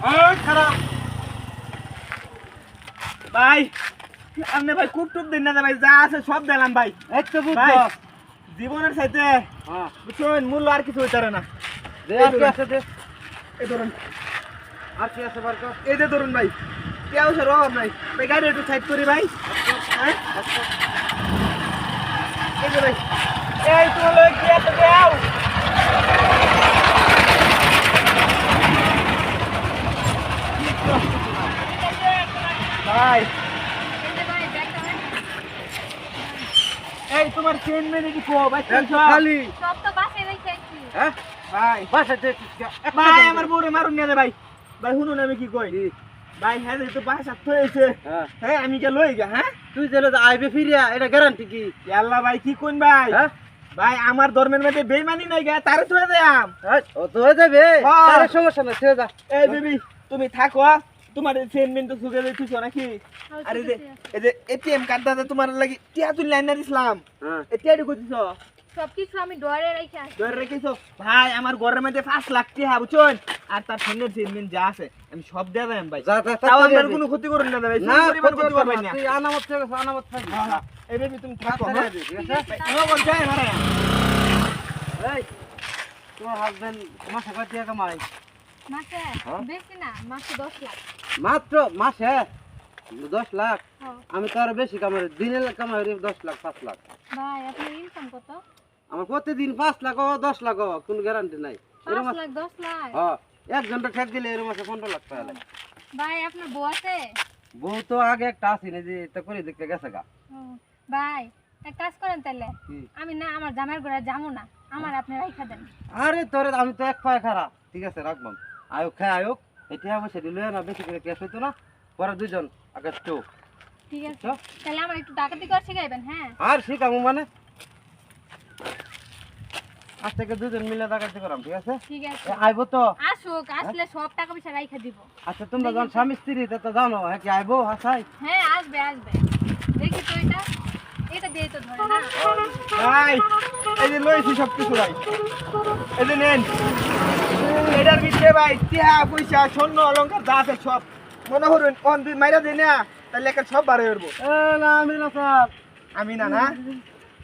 খারাপ ভাই, আপনি ভাই খুব টুপ দিন না ভাই, যা আছে সব দিলাম ভাই। এই তো ভাই বুঝছো জীবনের সাথে হ্যাঁ বুঝছেন মূল্য আর কিছু হইতারে না। দে আর কি আছে দে এই ধরুন, আর কি আছে বার কর এই যে ধরুন ভাই, কেউ সে অভাব নাই ভাই, গাড়ি একটু সাইড করি ভাই। হ্যাঁ এই যে ভাই, এই তো হলো কি আছে দেও ভাই। এই তোমার চেন মেনে কি কো ভাই? খালি সব তো বাসে রেখেছি। হ্যাঁ ভাই বাসাতে ভাই আমার বউরে মারুন না রে ভাই। ভাই শুনুন আমি কি কই ভাই, হ্যাঁ তো বাসা থইছে। হ্যাঁ হ্যাঁ আমি কে লই গা। হ্যাঁ তুই যেন আইবে ফিরিয়া এটা গ্যারান্টি কি আল্লাহ ভাই কি কোন ভাই, হ্যাঁ ভাই আমার ধর্মের মধ্যে বেইমানি নাই গা, তারে থই দেয়াম। ও তো হয়ে যাবে হ্যাঁ। তার সমস্যা না সে যা এই বেবি তুমি থাকো, তোমার চেন মেন তো সুগে দিছিস নাকি? আরে এই যে এটিএম কার্ড দাদা তোমার লাগি টিয়া তুই লাইনার ইসলাম, হ্যাঁ এটিয়াডি কইছিস সবকিছু আমি ডরে রেখে আসি। ধরে রেখেছো ভাই? আমার ঘরের মধ্যে 5 লাখ টাকা বুঝছেন, আর তার ফোনের চেন মেন যা আছে আমি সব দিয়ে দেব ভাই। যা যা তাও আমার কোনো ক্ষতি করুন না ভাই, না পরিবার ক্ষতি করবেন না। তুই আনামত থেকে আনামত থাকবি হ্যাঁ হ্যাঁ এই বেবি তুমি থাকো। থাকো, হ্যাঁ ঠিক আছে? ও বলছে মারে এই তোমার হাজবেন্ড মাসে কত টাকা কামায় মাসে হ্যাঁ? বেশি না, মাসে 10 লাখ। মাত্র মাসে 10 লাখ হ্যাঁ। আমি তো আরো বেশি কামাই দিনে কামাই 10 লাখ 5 লাখ ভাই আপনার ইনকাম কত? আমার প্রতিদিন 5 লাখ ও 10 লাখ ও কোনো গ্যারান্টি নাই 5 লাখ 10 লাখ? হ্যাঁ 1 ঘন্টা ঠেক দিলে এর মাসে 15 লাখ টাকা লাগে ভাই আপনার বউ আছে? বউ তো আগে একটা আসিনি যে এটা করে দেখতে গেছে গা ও, ভাই এক কাজ করেন তাহলে, কি? আমি না আমার জামাইয়ের ঘরে যাবো না, আমার আপনি রাইখা দেন। আরে তোরে আমি তো এক পায়ে খারাপ ঠিক আছে রাখবাম আয়োগ খায় আয়োগ এটা আমার সেটি লয়ে না বেশি করে ক্যাশ হইতো না পরে দুজন আগে তো ঠিক আছে, তো? তাহলে আমার একটু ডাকাতি করে শিখাইবেন। হ্যাঁ আর শিখামু মানে আজ থেকে দুজন মিলে ডাকাতি করাম ঠিক আছে ঠিক আছে, আইবো তো আসুক, আসলে সব টাকা পয়সা রাইখা দিব। আচ্ছা তোমরা যখন স্বামী স্ত্রী তা তো জানো হ্যাঁ কি আইবো হাসাই হ্যাঁ আসবে আসবে, দেখি তো এটা, এটা দিয়ে তো ধরে না। ভাই এই যে লইছি সব কিছু ভাই, এই যে নেন এটার ভিতরে ভাই টিয়া পয়সা স্বর্ণ অলংকার যা আছে সব মনে করুন অন দুই মাইরা দেই না তাহলে একটা সব বার হয়ে যাবো। না আমি না স্যার আমি না না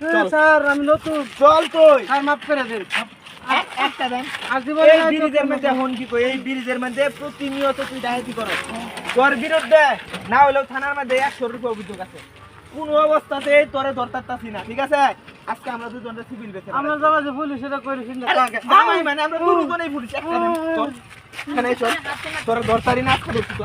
চল। স্যার আমি নতুন চল তুই স্যার মাফ করে দিন একটা দেন। আর জীবনে এই ব্রিজের মধ্যে হন কি কই, এই ব্রিজের মধ্যে প্রতিনিয়ত তুই ডাকাতি করো, তোর বিরুদ্ধে না হলেও থানার মধ্যে 100 রুপিয়া অভিযোগ আছে। কোন অবস্থাতে তোরে ধরতাছি না ঠিক আছে? আজকে আমরা দুজনে সিভিল বেচে আমরা যাওয়া যে পুলিশ এটা করে শুনতে আমি মানে আমরা দুজনেই পুলিশ একটা দেন। চল এখানে চল, তোরা ধরতারি না আজকে দেখছি তো।